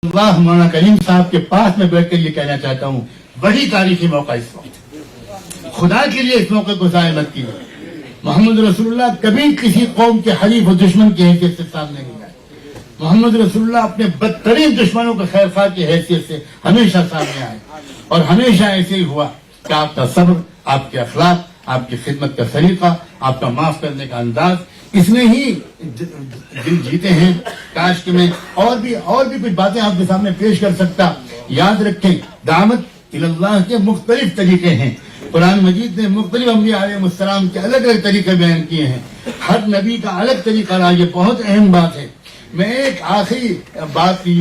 اللہ مولانا کریم صاحب کے پاس میں بیٹھ کر یہ کہنا چاہتا ہوں، بڑی تاریخی موقع اس وقت، خدا کے لیے اس موقع کو ضائع مت کیجیے۔ محمد رسول اللہ کبھی کسی قوم کے حریف و دشمن کی حیثیت سے سامنے نہیں آئے۔ محمد رسول اللہ اپنے بدترین دشمنوں کے خیر خواہ کی حیثیت سے ہمیشہ سامنے آئے، اور ہمیشہ ایسے ہی ہوا کہ آپ کا صبر، آپ کے اخلاق، آپ کی خدمت کا طریقہ، آپ کا معاف کرنے کا انداز، اس نے ہی دل جیتے ہیں۔ کاش کہ میں اور بھی کچھ باتیں آپ کے سامنے پیش کر سکتا۔ یاد رکھیں، دعوت اللہ کے مختلف طریقے ہیں۔ قرآن مجید نے مختلف انبیاء علیہ السلام کے الگ الگ طریقے بیان کیے ہیں، ہر نبی کا الگ طریقہ رہا، یہ بہت اہم بات ہے۔ میں ایک آخری بات کی،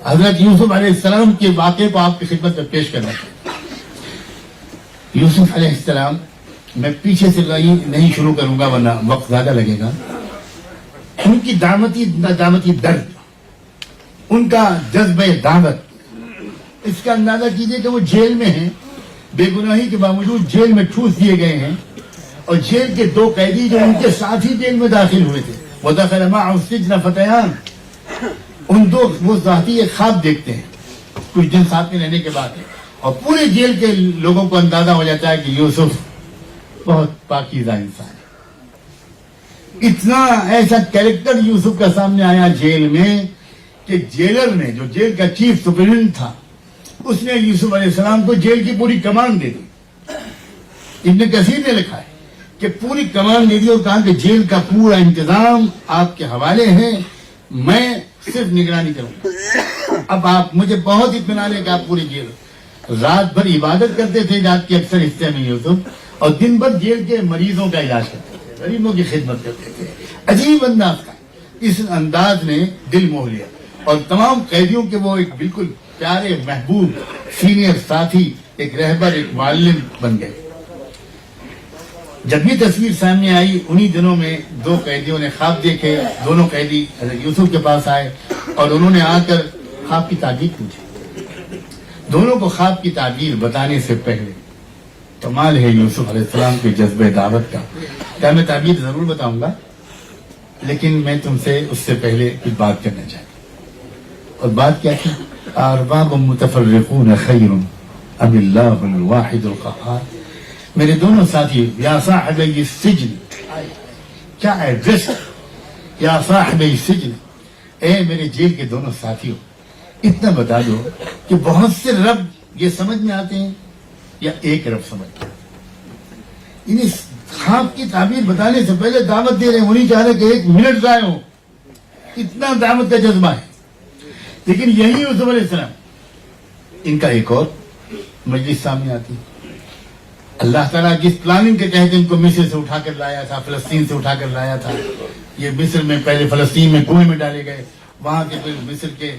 حضرت یوسف علیہ السلام کے واقعے کو آپ کی خدمت میں پیش کرنا چاہتا ہوں۔ یوسف علیہ السلام، میں پیچھے سے نہیں شروع کروں گا ورنہ وقت زیادہ لگے گا۔ ان کی دعوتی درد، ان کا جذبہ دعوت، اس کا اندازہ کیجئے کہ وہ جیل میں ہیں، بے گناہی کے باوجود جیل میں ٹھوس دیے گئے ہیں، اور جیل کے دو قیدی جو ان کے ساتھ ہی جیل میں داخل ہوئے تھے، وَدَخَلَ مَعَهُ السِّجْنَ فَتَيَانِ، ان دو وہ ذاتی ایک خواب دیکھتے ہیں کچھ دن ساتھ میں رہنے کے بعد، اور پورے جیل کے لوگوں کو اندازہ ہو جاتا ہے کہ یوسف بہت پاکیزہ انسان ہے۔ اتنا ایسا کیریکٹر یوسف کا سامنے آیا جیل میں کہ جیلر نے، جو جیل کا چیف سپرنٹینڈنٹ تھا، اس نے یوسف علیہ السلام کو جیل کی پوری کمان دے دی۔ ابن کثیر نے لکھا ہے کہ پوری کمان دے دی اور کہا کہ جیل کا پورا انتظام آپ کے حوالے ہے، میں صرف نگرانی کروں گا۔ اب آپ مجھے بہت اطمینان ہے کہ آپ پوری جیل، رات بھر عبادت کرتے تھے رات کے اکثر حصے میں یوسف، اور دن بھر جیل کے مریضوں کا علاج کرتے تھے، غریبوں کی خدمت کرتے تھے۔ عجیب انداز کا، اس انداز نے دل موہ لیا، اور تمام قیدیوں کے وہ ایک بالکل پیارے، محبوب، سینئر ساتھی، ایک رہبر، ایک معلم بن گئے۔ جب یہ تصویر سامنے آئی، انہی دنوں میں دو قیدیوں نے خواب دیکھے۔ دونوں قیدی حضرت یوسف کے پاس آئے اور انہوں نے آ کر خواب کی تعبیر پوچھی۔ دونوں کو خواب کی تعبیر بتانے سے پہلے، کمال ہے یوسف علیہ السلام کے جذبہ دعوت کا۔ کیا میں تعبیر ضرور بتاؤں گا، لیکن میں تم سے اس سے پہلے کچھ بات کرنا چاہتا ہوں۔ اور بات کیا تھی؟ ارباب متفرقون خیر ام اللہ الواحد القہار۔ میرے دونوں ساتھی، یا صاحبی السجن، کیا ایڈریس، یا صاحبی السجن، اے میرے جیل کے دونوں ساتھیوں، اتنا بتا دو کہ بہت سے رب یہ سمجھ میں آتے ہیں یا ایک رب سمجھتے ہیں۔ انہیں خواب کی تعبیر بتانے سے پہلے دعوت دے رہے ہیں، انہیں چاہ رہے کہ ایک منٹ ضائع ہو، اتنا دعوت کا جذبہ ہے۔ لیکن یہی یوسف علیہ السلام، ان کا ایک اور مجلس سامنے آتی ہے۔ اللہ تعالیٰ جس پلاننگ کے تحت ان کو مصر سے اٹھا کر لایا تھا، فلسطین سے اٹھا کر لایا تھا، یہ مصر میں پہلے فلسطین میں کنویں میں ڈالے گئے، وہاں کے پھر مصر کے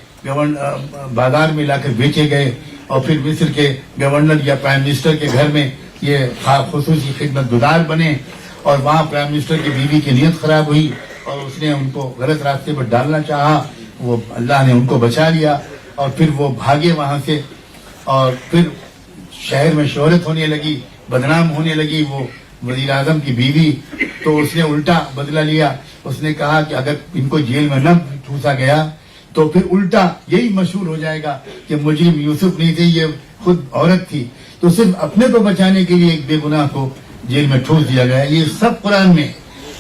بازار میں لا کر بیچے گئے، اور پھر مصر کے گورنر یا پرائم منسٹر کے گھر میں یہ خصوصی خدمت گزار بنے، اور وہاں پرائم منسٹر کی بیوی کی نیت خراب ہوئی اور اس نے ان کو غلط راستے پر ڈالنا چاہا، وہ اللہ نے ان کو بچا لیا، اور پھر وہ بھاگے وہاں سے، اور پھر شہر میں شہرت ہونے لگی، بدنام ہونے لگی وہ وزیر اعظم کی بیوی۔ تو اس نے الٹا بدلہ لیا، اس نے کہا کہ اگر ان کو جیل میں نہ ٹھوسا گیا تو پھر الٹا یہی مشہور ہو جائے گا کہ مجرم یوسف نہیں تھے، یہ خود عورت تھی، تو صرف اپنے کو بچانے کے لیے ایک بے گناہ کو جیل میں ٹھوس دیا گیا۔ یہ سب قرآن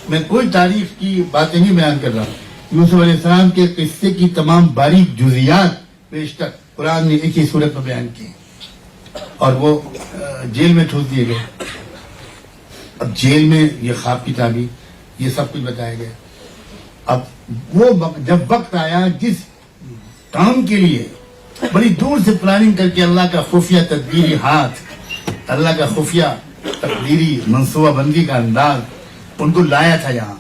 میں کوئی تاریخ کی باتیں نہیں بیان کر رہا ہوں، یوسف علیہ السلام کے قصے کی تمام باریک جزیات بیشتر قرآن نے ایک ہی صورت میں بیان کی، اور وہ جیل میں ٹھوس دیے گئے۔ اب جیل میں یہ خواب کی تعبیر، یہ سب کچھ بتایا گیا۔ اب وہ جب وقت آیا جس کام کے لیے بڑی دور سے پلاننگ کر کے اللہ کا خفیہ تدبیری ہاتھ، اللہ کا خفیہ تقدیری منصوبہ بندی کا انداز ان کو لایا تھا یہاں،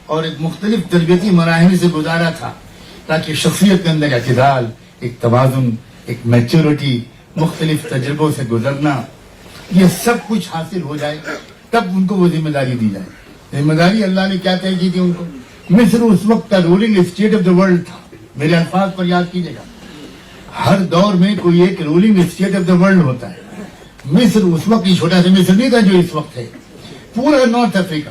اور ایک مختلف تربیتی مراحل سے گزارا تھا تاکہ شخصیت کے اندر اعتدال، ایک توازن، ایک میچورٹی، مختلف تجربوں سے گزرنا، یہ سب کچھ حاصل ہو جائے، تب ان کو وہ ذمہ داری دی جائے۔ ذمہ داری اللہ نے کیا طے کی تھی ان کو؟ مصر اس وقت کا ruling state of the world تھا، میرے الفاظ پر یاد کیجیے گا، ہر دور میں کوئی ایک ruling state of the world ہوتا ہے۔ مصر اس وقت یہ چھوٹا سا مصر نہیں تھا جو اس وقت ہے، پورا نارتھ افریقہ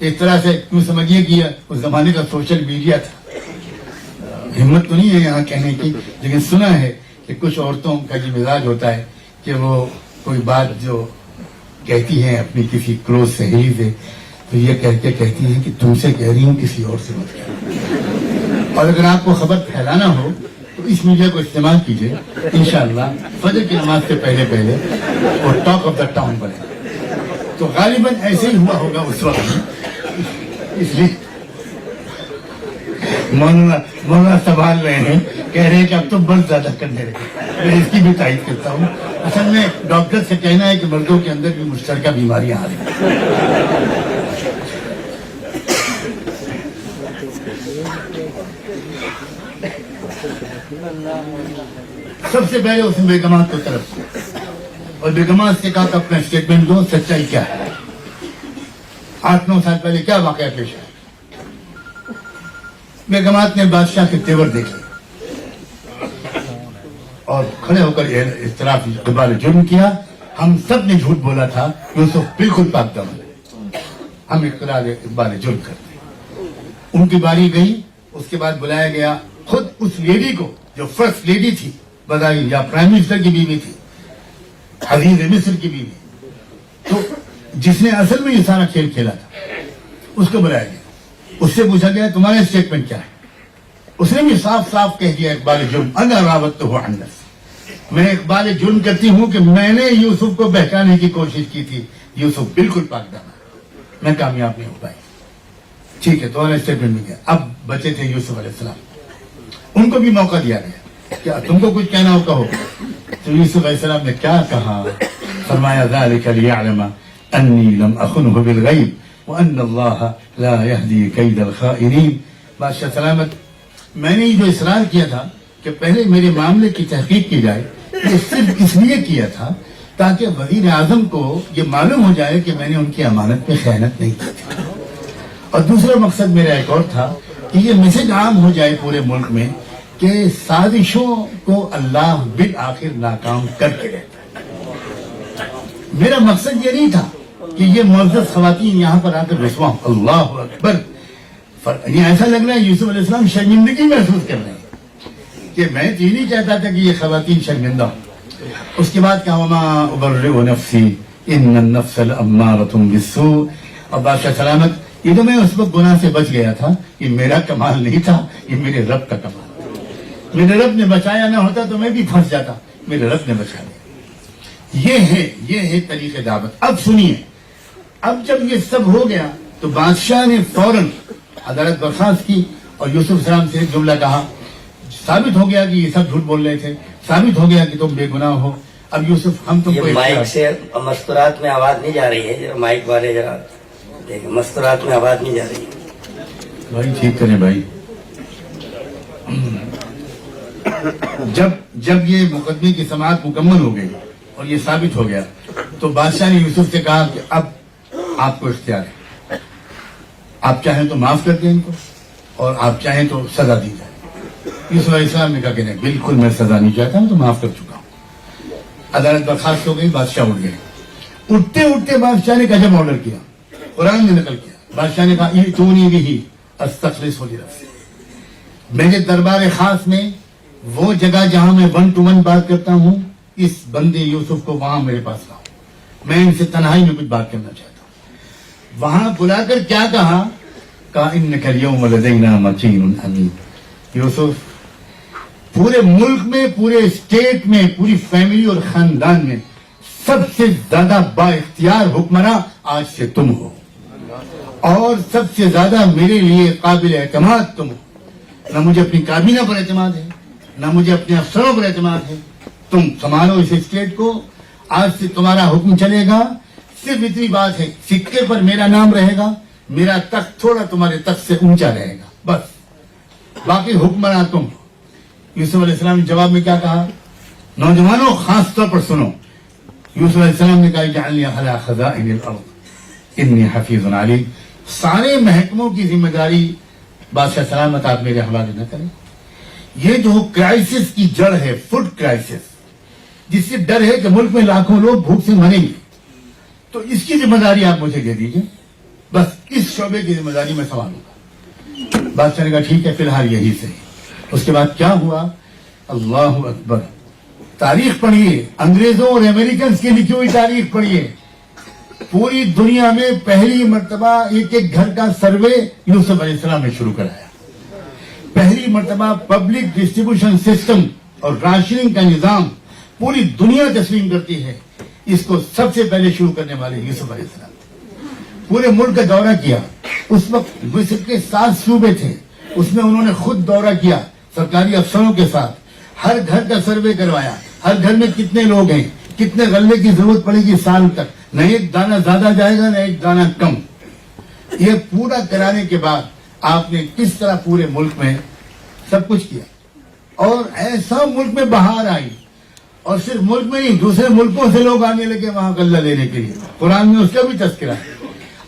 اس طرح سے کیوں سمجھیے کہ اس زمانے کا سوشل میڈیا تھا. ہمت تو نہیں ہے یہاں کہنے کی، لیکن سنا ہے کہ کچھ عورتوں کا یہ مزاج ہوتا ہے کہ وہ کوئی بات جو کہتی ہیں اپنی کسی کلوز سہیلی سے، تو یہ کہہ کے کہتی ہیں کہ تم سے کہہ رہی ہوں کسی اور سے مت کہو. اور اگر آپ کو خبر پھیلانا ہو تو اس میڈیا کو استعمال کیجئے، انشاءاللہ فجر کی نماز سے پہلے اور ٹاک آف دا ٹاؤن بنے. تو غالباً ایسے ہی ہوا ہوگا اس وقت. اس لیے مولانا سنبھال رہے ہیں، کہہ رہے ہیں کہ اب تو بہت زیادہ کرنے لگے. میں اس کی بھی تائید کرتا ہوں. اصل میں ڈاکٹر سے کہنا ہے کہ مردوں کے اندر بھی مشترکہ بیماریاں آ رہی ہیں. سب سے پہلے اس نے بیگمات کو طرف کیا اور بیگمات سے کہا کہ اپنا اسٹیٹمنٹ دو، سچائی کیا ہے. 8-9 سال پہلے کیا واقعہ پیش ہے. بیگمات نے بادشاہ کے تیور دیکھے اور کھڑے ہو کر اعتراف اقبال جرم کیا. ہم سب نے جھوٹ بولا تھا، یوسف بالکل پاک دامن ہے، ہم اقرار اقبال جرم کرتے ہیں. ان کی باری گئی. اس کے بعد بلایا گیا خود اس لیڈی کو جو فرسٹ لیڈی تھی بظاہر، یا پرائم منسٹر کی بیوی تھی، عزیز مصر کی بیوی، تو جس نے اصل میں یہ سارا کھیل کھیلا تھا، اس کو بلایا گیا. اس سے پوچھا گیا تمہارا اسٹیٹمنٹ کیا ہے. اس نے بھی صاف صاف کہہ دیا اقبال جرم انا راودتہ عن نفسی، میں اقبال جرم کرتی ہوں کہ میں نے یوسف کو بہکانے کی کوشش کی تھی. یوسف بالکل پاک دامن، میں کامیاب نہیں ہو پائی. ٹھیک ہے، تمہارا اسٹیٹمنٹ بھی گیا. اب بچے تھے یوسف علیہ السلام، ان کو بھی موقع دیا گیا، کیا تم کو کچھ کہنا ہو کہو. تو یوسف علیہ السلام نے کیا کہا؟ فرمایا ذالک لیعلم انی لم اخنہ بالغیب وان اللہ لا یہدی کید الخائنین. بادشاہ سلامت، میں نے جو اصرار کیا تھا کہ پہلے میرے معاملے کی تحقیق کی جائے، یہ صرف اس لیے کیا تھا تاکہ وزیر اعظم کو یہ معلوم ہو جائے کہ میں نے ان کی امانت میں خیانت نہیں کی تھی. اور دوسرا مقصد میرا ایک اور تھا کہ یہ میسج عام ہو جائے پورے ملک میں کہ سازشوں کو اللہ بالآخر ناکام کر کے رہتا ہے. میرا مقصد یہ نہیں تھا کہ یہ معزز خواتین یہاں پر آ کر رسوا ہوں. اللہ اکبر، یہ ایسا لگ رہا ہے یوسف علیہ السلام شرمندگی محسوس کر رہے ہیں کہ میں تو یہ نہیں چاہتا تھا کہ یہ خواتین شرمندہ ہوں. اس کے بعد کہا وما ابرئ نفسی ان النفس لامارۃ بالسوء. اور بادشاہ سلامت، یہ تو میں اس وقت گناہ سے بچ گیا تھا، یہ میرا کمال نہیں تھا، یہ میرے رب کا کمال تھا. میرے رب نے بچایا نہ ہوتا تو میں بھی پھنس جاتا، میرے رب نے بچا لیا. یہ ہے طریق دعوت. اب سنیے، اب جب یہ سب ہو گیا تو بادشاہ نے فوراً عدالت برخاست کی اور یوسف السلام سے ایک جملہ کہا. ثابت ہو گیا کہ یہ سب جھوٹ بول رہے تھے، ثابت ہو گیا کہ تم بے گناہ ہو. اب یوسف ہم تم کو مائک سے مستورات میں آواز نہیں جا رہی ہے، مائک والے ذرا دیکھیں، مستورات میں آواز نہیں جا رہی ہے. بھائی ٹھیک کریں بھائی. جب یہ مقدمے کی سماعت مکمل ہو گئی اور یہ ثابت ہو گیا تو بادشاہ نے یوسف سے کہا کہ اب آپ کو اختیار ہے، آپ چاہیں تو معاف کر دیں ان کو اور آپ چاہیں تو سزا دی جائے. یوسف علیہ السلام نے کہا کہ نہیں، بالکل میں سزا نہیں چاہتا ہوں، تو معاف کر چکا ہوں. عدالت برخاست ہو گئی، بادشاہ اٹھ گئے. اٹھتے اٹھتے بادشاہ نے گجب آرڈر کیا، قرآن نے نقل کیا. بادشاہ نے کہا ائتونی بہ استخلصہ لنفسی، میرے دربار خاص میں وہ جگہ جہاں میں 1 to 1 بات کرتا ہوں، اس بندے یوسف کو وہاں میرے پاس لاؤ، میں ان سے تنہائی میں کچھ بات کرنا چاہتا ہوں. وہاں بلا کر کیا کہا انک اليوم لدینا مکین امین. یوسف، پورے ملک میں، پورے اسٹیٹ میں، پوری فیملی اور خاندان میں سب سے زیادہ با اختیار حکمراں آج سے تم ہو، اور سب سے زیادہ میرے لیے قابل اعتماد تم ہو. نہ مجھے اپنی کابینہ پر اعتماد ہے، نہ مجھے اپنے افسروں پر اعتماد ہے. تم سنبھالو اس اسٹیٹ کو، آج سے تمہارا حکم چلے گا. صرف اتنی بات ہے، سکے پر میرا نام رہے گا، میرا تخت تھوڑا تمہارے تخت سے اونچا رہے گا، بس باقی حکمراں تم. یوسف علیہ السلام نے جواب میں کیا کہا؟ نوجوانوں خاص طور پر سنو. یوسف علیہ السلام نے کہا اجعلنی علی خزائن الارض انی حفیظ علیم. سارے محکموں کی ذمہ داری بادشاہ سلامت آپ میرے حوالے نہ کریں. یہ جو کرائسس کی جڑ ہے، فوڈ کرائسس، جس سے ڈر ہے کہ ملک میں لاکھوں لوگ بھوک سے مریں گے، تو اس کی ذمہ داری آپ مجھے دے دیجئے. بس اس شعبے کی ذمہ داری میں سنبھالوں گا. بادشاہ نے کہا ٹھیک ہے فی الحال یہی صحیح. اس کے بعد کیا ہوا؟ اللہ اکبر. تاریخ پڑھیے, انگریزوں اور امریکنز کی لکھی ہوئی تاریخ پڑھیے. پوری دنیا میں پہلی مرتبہ ایک ایک گھر کا سروے یوسف علیہ السلام نے شروع کرایا. پہلی مرتبہ پبلک ڈسٹریبیوشن سسٹم اور راشننگ کا نظام پوری دنیا تسلیم کرتی ہے. اس کو سب سے پہلے شروع کرنے والے یوسف علیہ السلام. پورے ملک کا دورہ کیا. اس وقت مصر کے 7 صوبے تھے, اس میں انہوں نے خود دورہ کیا سرکاری افسروں کے ساتھ. ہر گھر کا سروے کروایا, ہر گھر میں کتنے لوگ ہیں, کتنے غلے کی ضرورت پڑے گی سال تک, نہ ایک دانہ زیادہ جائے گا نہ ایک دانہ کم. یہ پورا کرانے کے بعد آپ نے کس طرح پورے ملک میں سب کچھ کیا, اور ایسا ملک میں بہار آئی. اور صرف ملک میں نہیں, دوسرے ملکوں سے لوگ آنے لگے وہاں غلہ لینے کے لیے. قرآن میں اس کا بھی تذکرہ ہے.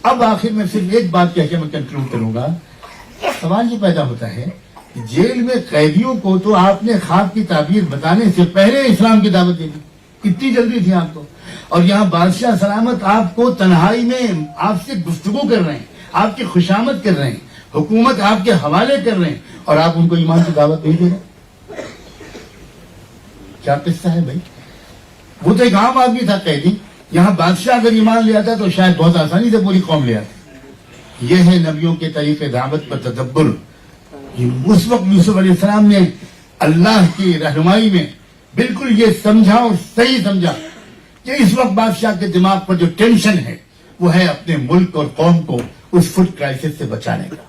اب آخر میں صرف ایک بات کہہ کے میں کنکلوڈ کروں گا. سوال یہ پیدا ہوتا ہے, جیل میں قیدیوں کو تو آپ نے خواب کی تعبیر بتانے سے پہلے اسلام کی دعوت دے دی, اتنی جلدی تھی آپ کو. اور یہاں بادشاہ سلامت آپ کو تنہائی میں آپ سے گفتگو کر رہے ہیں, آپ کی خوشامد کر رہے ہیں, حکومت آپ کے حوالے کر رہے ہیں, اور آپ ان کو ایمان کی دعوت نہیں دے رہے. کیا قصہ ہے بھائی؟ وہ تو ایک عام آدمی تھا قیدی, یہاں بادشاہ اگر ایمان لے آتا تو شاید بہت آسانی سے پوری قوم لے آتی. یہ ہے نبیوں کے طریقے دعوت پر تدبر. اس وقت یوسف علیہ السلام نے اللہ کی رہنمائی میں بالکل یہ سمجھا اور صحیح سمجھا کہ اس وقت بادشاہ کے دماغ پر جو ٹینشن ہے وہ ہے اپنے ملک اور قوم کو اس فوڈ کرائسس سے بچانے کا.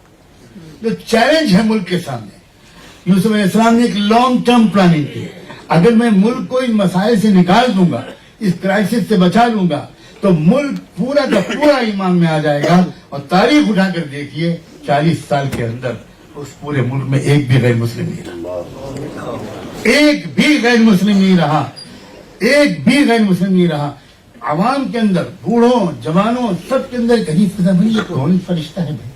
جو چیلنج ہے ملک کے سامنے, یوسف علیہ السلام نے ایک لانگ ٹرم پلاننگ کی. اگر میں ملک کو ان مسائل سے نکال دوں گا, اس کرائسس سے بچا لوں گا, تو ملک پورا کا پورا ایمان میں آ جائے گا. اور تاریخ اٹھا کر دیکھیے 40 سال کے اندر اس پورے ملک میں ایک بھی غیر مسلم نہیں رہا, ایک بھی غیر مسلم نہیں رہا, ایک بھی غیر مسلم نہیں رہا. عوام کے اندر, بوڑھوں جوانوں سب کے اندر کہیں بھائی یہ کون فرشتہ ہے بھائی,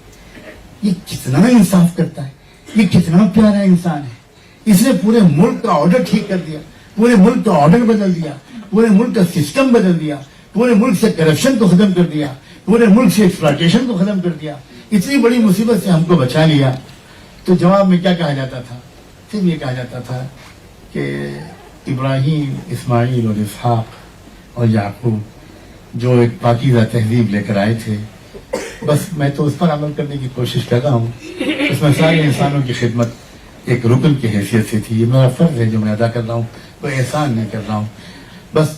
یہ کتنا انصاف کرتا ہے, یہ کتنا پیارا انسان ہے, اس نے پورے ملک کا آرڈر ٹھیک کر دیا, پورے ملک کا آرڈر بدل دیا, پورے ملک کا سسٹم بدل دیا, پورے ملک سے کرپشن کو ختم کر دیا, پورے ملک سے ایکسپلائٹیشن کو ختم کر دیا, اتنی بڑی مصیبت سے ہم کو بچا لیا. تو جواب میں کیا کہا جاتا تھا؟ صرف یہ کہا جاتا تھا کہ ابراہیم, اسماعیل اور اسحاق اور یعقوب جو ایک پاکیزہ تہذیب لے کر آئے تھے, بس میں تو اس پر عمل کرنے کی کوشش کر رہا ہوں. اس میں سارے انسانوں کی خدمت ایک رکن کی حیثیت سے تھی. یہ میرا فرض ہے جو میں ادا کر رہا ہوں, کوئی احسان نہیں کر رہا ہوں. بس